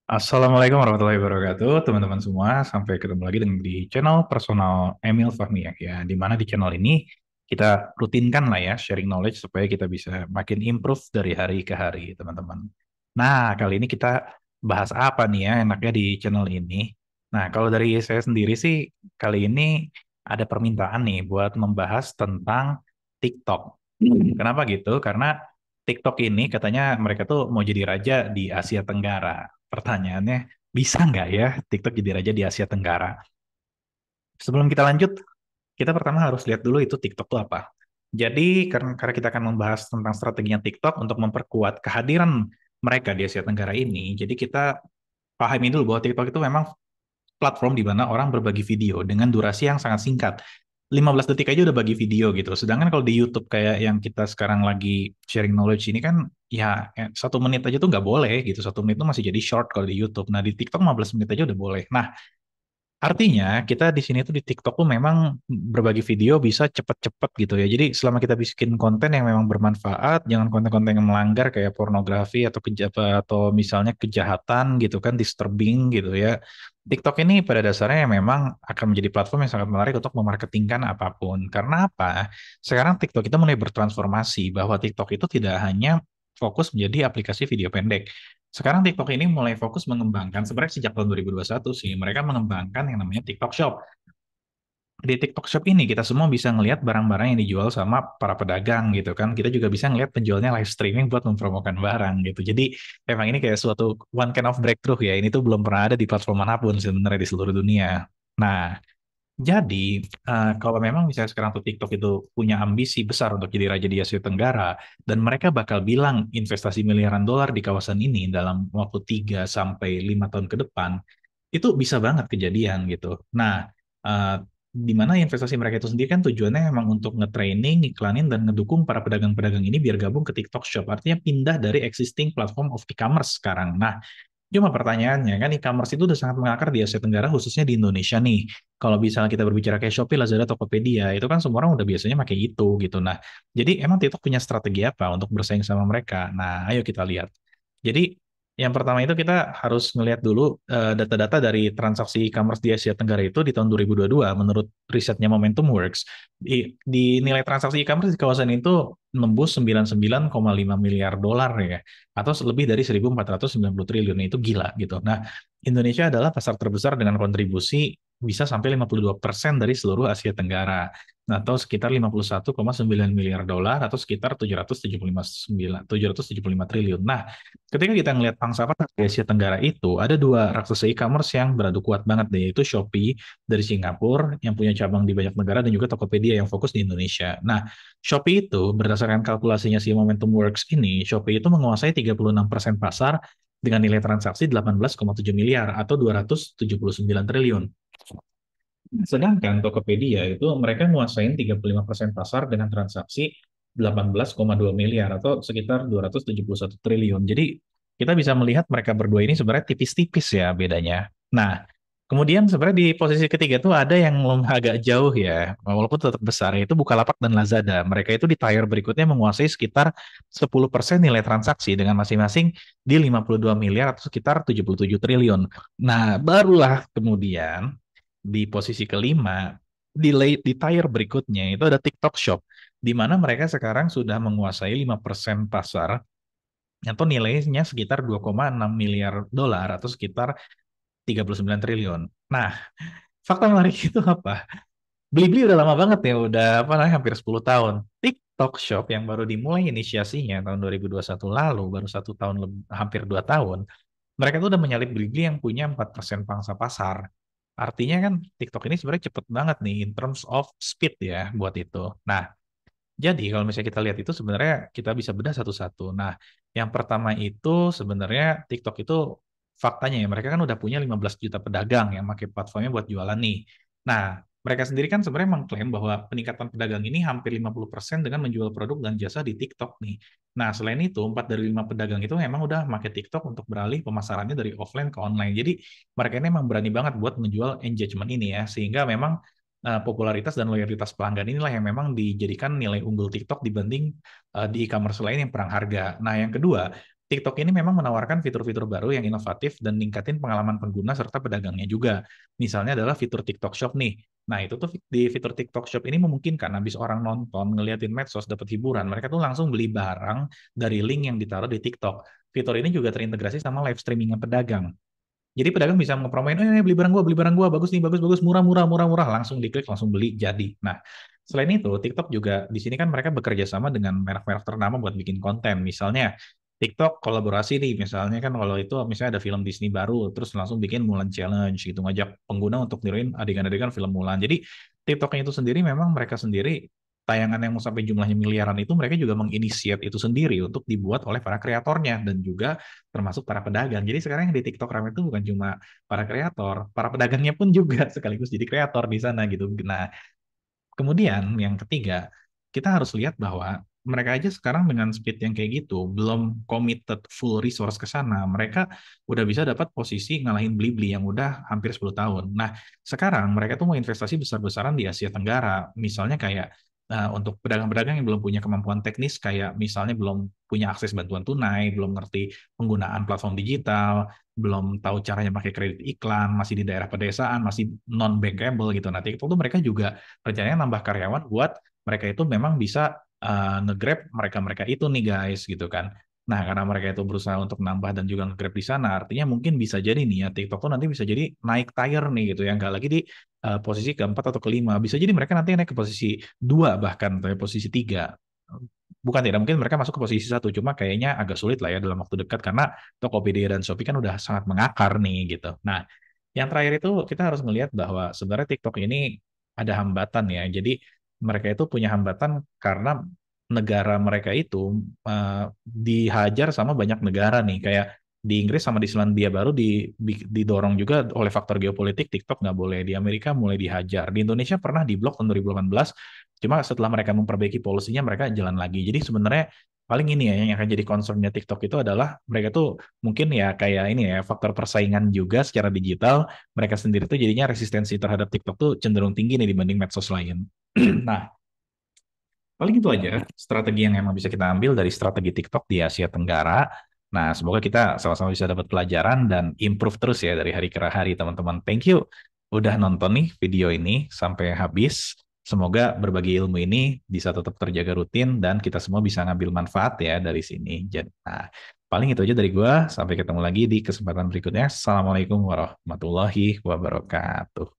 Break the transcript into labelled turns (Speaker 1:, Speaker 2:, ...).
Speaker 1: Assalamualaikum warahmatullahi wabarakatuh, teman-teman semua. Sampai ketemu lagi di channel personal Emil Fahmi ya. Di mana di channel ini kita rutinkan lah ya sharing knowledge supaya kita bisa makin improve dari hari ke hari, teman-teman. Nah, kali ini kita bahas apa nih ya enaknya di channel ini? Nah, kalau dari saya sendiri sih kali ini ada permintaan nih buat membahas tentang TikTok. Kenapa gitu? Karena TikTok ini katanya mereka tuh mau jadi raja di Asia Tenggara. Pertanyaannya, bisa nggak ya TikTok jadi raja di Asia Tenggara? Sebelum kita lanjut, kita pertama harus lihat dulu itu TikTok itu apa. Jadi, karena kita akan membahas tentang strateginya TikTok untuk memperkuat kehadiran mereka di Asia Tenggara ini, jadi kita pahami dulu bahwa TikTok itu memang platform di mana orang berbagi video dengan durasi yang sangat singkat. 15 detik aja udah bagi video gitu. Sedangkan kalau di YouTube kayak yang kita sekarang lagi sharing knowledge ini kan ya 1 menit aja tuh nggak boleh gitu. 1 menit tuh masih jadi short kalau di YouTube. Nah di TikTok 15 menit aja udah boleh. Nah artinya kita di sini tuh di TikTok tuh memang berbagi video bisa cepet-cepet gitu ya. Jadi selama kita bikin konten yang memang bermanfaat, jangan konten-konten yang melanggar kayak pornografi atau atau misalnya kejahatan gitu kan, disturbing gitu ya. TikTok ini pada dasarnya memang akan menjadi platform yang sangat menarik untuk memarketingkan apapun. Karena apa? Sekarang TikTok itu mulai bertransformasi bahwa TikTok itu tidak hanya fokus menjadi aplikasi video pendek. Sekarang TikTok ini mulai fokus mengembangkan, sebenarnya sejak tahun 2021 sih, mereka mengembangkan yang namanya TikTok Shop. Di TikTok Shop ini kita semua bisa ngelihat barang-barang yang dijual sama para pedagang gitu kan. Kita juga bisa ngelihat penjualnya live streaming buat mempromokan barang gitu. Jadi emang ini kayak suatu one kind of breakthrough ya. Ini tuh belum pernah ada di platform manapun sebenarnya di seluruh dunia. Nah, jadi, kalau memang misalnya sekarang tuh TikTok itu punya ambisi besar untuk jadi raja di Asia Tenggara, dan mereka bakal bilang investasi miliaran dolar di kawasan ini dalam waktu 3 sampai 5 tahun ke depan, itu bisa banget kejadian gitu. Nah, eh, di mana investasi mereka itu sendiri kan tujuannya memang untuk nge-training, iklanin, dan ngedukung para pedagang-pedagang ini biar gabung ke TikTok Shop. Artinya pindah dari existing platform of e-commerce sekarang. Nah, cuma pertanyaannya kan e-commerce itu udah sangat mengakar di Asia Tenggara khususnya di Indonesia nih. Kalau misalnya kita berbicara kayak Shopee, Lazada, Tokopedia, itu kan semua orang udah biasanya pakai itu gitu. Nah, jadi emang TikTok punya strategi apa untuk bersaing sama mereka? Nah, ayo kita lihat. Jadi yang pertama itu kita harus ngelihat dulu data-data dari transaksi e-commerce di Asia Tenggara itu di tahun 2022 menurut risetnya Momentum Works. Di nilai transaksi e-commerce di kawasan itu nembus 99,5 miliar dolar ya atau lebih dari 1.490 triliun. Itu gila gitu. Nah, Indonesia adalah pasar terbesar dengan kontribusi bisa sampai 52% dari seluruh Asia Tenggara. Nah, atau sekitar 51,9 miliar dolar atau sekitar 775 triliun. Nah, ketika kita ngelihat pangsa pasar di Asia Tenggara itu, ada dua raksasa e-commerce yang beradu kuat banget deh, yaitu Shopee dari Singapura yang punya cabang di banyak negara dan juga Tokopedia yang fokus di Indonesia. Nah, Shopee itu berdasarkan kalkulasinya si Momentum Works ini, Shopee itu menguasai 36% pasar dengan nilai transaksi 18,7 miliar atau 279 triliun. Sedangkan Tokopedia itu mereka nguasain 35% pasar dengan transaksi 18,2 miliar atau sekitar 271 triliun. Jadi kita bisa melihat mereka berdua ini sebenarnya tipis-tipis ya bedanya. Nah, kemudian sebenarnya di posisi ketiga tuh ada yang agak jauh ya, walaupun tetap besar, yaitu Bukalapak dan Lazada. Mereka itu di tier berikutnya menguasai sekitar 10% nilai transaksi dengan masing-masing di 52 miliar atau sekitar 77 triliun. Nah, barulah kemudian di posisi kelima, di tier berikutnya itu ada TikTok Shop, di mana mereka sekarang sudah menguasai 5% pasar atau nilainya sekitar 2,6 miliar dolar atau sekitar 39 triliun. Nah, fakta menarik itu apa? Blibli udah lama banget ya, udah apa namanya hampir 10 tahun. TikTok Shop yang baru dimulai inisiasinya tahun 2021 lalu, baru 1 tahun hampir 2 tahun, mereka tuh udah menyalip Blibli yang punya 4% pangsa pasar. Artinya kan TikTok ini sebenarnya cepet banget nih in terms of speed ya buat itu. Nah, jadi kalau misalnya kita lihat itu sebenarnya kita bisa bedah satu-satu. Nah, yang pertama itu sebenarnya TikTok itu faktanya ya mereka kan udah punya 15 juta pedagang yang pakai platformnya buat jualan nih. Nah, mereka sendiri kan sebenarnya mengklaim bahwa peningkatan pedagang ini hampir 50% dengan menjual produk dan jasa di TikTok nih. Nah, selain itu 4 dari 5 pedagang itu memang udah pakai TikTok untuk beralih pemasarannya dari offline ke online. Jadi, mereka ini memang berani banget buat menjual engagement ini ya, sehingga memang popularitas dan loyalitas pelanggan inilah yang memang dijadikan nilai unggul TikTok dibanding di e-commerce lain yang perang harga. Nah, yang kedua, TikTok ini memang menawarkan fitur-fitur baru yang inovatif dan ningkatin pengalaman pengguna serta pedagangnya juga. Misalnya adalah fitur TikTok Shop nih. Nah, itu tuh di fitur TikTok Shop ini memungkinkan habis orang nonton, ngeliatin medsos, dapat hiburan, mereka tuh langsung beli barang dari link yang ditaruh di TikTok. Fitur ini juga terintegrasi sama live streaming pedagang. Jadi pedagang bisa ngepromoin, beli barang gua, bagus nih, bagus, bagus, murah, murah, murah, murah, langsung diklik, langsung beli, jadi. Nah, selain itu, TikTok juga di sini kan mereka bekerja sama dengan merek-merek ternama buat bikin konten. Misalnya, TikTok kolaborasi nih, misalnya kan kalau itu misalnya ada film Disney baru, terus langsung bikin Mulan Challenge gitu, ngajak pengguna untuk niruin adegan-adegan film Mulan. Jadi TikToknya itu sendiri memang mereka sendiri tayangan yang mau sampai jumlahnya miliaran itu mereka juga menginisiat itu sendiri untuk dibuat oleh para kreatornya dan juga termasuk para pedagang. Jadi sekarang yang di TikTok ramai itu bukan cuma para kreator, para pedagangnya pun juga sekaligus jadi kreator di sana gitu. Nah, kemudian yang ketiga, kita harus lihat bahwa mereka aja sekarang dengan speed yang kayak gitu, belum committed full resource ke sana, mereka udah bisa dapat posisi ngalahin Blibli yang udah hampir 10 tahun. Nah, sekarang mereka tuh mau investasi besar-besaran di Asia Tenggara. Misalnya kayak untuk pedagang-pedagang yang belum punya kemampuan teknis, kayak misalnya belum punya akses bantuan tunai, belum ngerti penggunaan platform digital, belum tahu caranya pakai kredit iklan, masih di daerah pedesaan, masih non bankable gitu. Nah, TikTok tuh mereka juga rencananya nambah karyawan buat mereka itu memang bisa nge-grab mereka-mereka itu nih guys gitu kan. Nah, karena mereka itu berusaha untuk nambah dan juga nge-grab di sana, artinya mungkin bisa jadi nih ya TikTok tuh nanti bisa jadi naik tier nih gitu ya, nggak lagi di posisi keempat atau kelima. Bisa jadi mereka nanti naik ke posisi dua bahkan atau posisi tiga. Bukan tidak mungkin mereka masuk ke posisi satu, cuma kayaknya agak sulit lah ya dalam waktu dekat karena Tokopedia dan Shopee kan udah sangat mengakar nih gitu. Nah, yang terakhir itu kita harus melihat bahwa sebenarnya TikTok ini ada hambatan ya. Jadi mereka itu punya hambatan karena negara mereka itu dihajar sama banyak negara nih. Kayak di Inggris sama di Selandia Baru didorong juga oleh faktor geopolitik. TikTok nggak boleh. Di Amerika mulai dihajar. Di Indonesia pernah diblok tahun 2018. Cuma setelah mereka memperbaiki polisinya mereka jalan lagi. Jadi sebenarnya paling ini ya yang akan jadi concernnya TikTok itu adalah mereka tuh mungkin ya kayak ini ya faktor persaingan juga secara digital mereka sendiri tuh jadinya resistensi terhadap TikTok tuh cenderung tinggi nih dibanding medsos lain. Nah, paling itu aja strategi yang emang bisa kita ambil dari strategi TikTok di Asia Tenggara. Nah, semoga kita sama-sama bisa dapat pelajaran dan improve terus ya dari hari ke hari, teman-teman. Thank you udah nonton nih video ini sampai habis. Semoga berbagi ilmu ini bisa tetap terjaga rutin dan kita semua bisa ngambil manfaat ya dari sini. Jadi, nah, paling itu aja dari gua. Sampai ketemu lagi di kesempatan berikutnya. Assalamualaikum warahmatullahi wabarakatuh.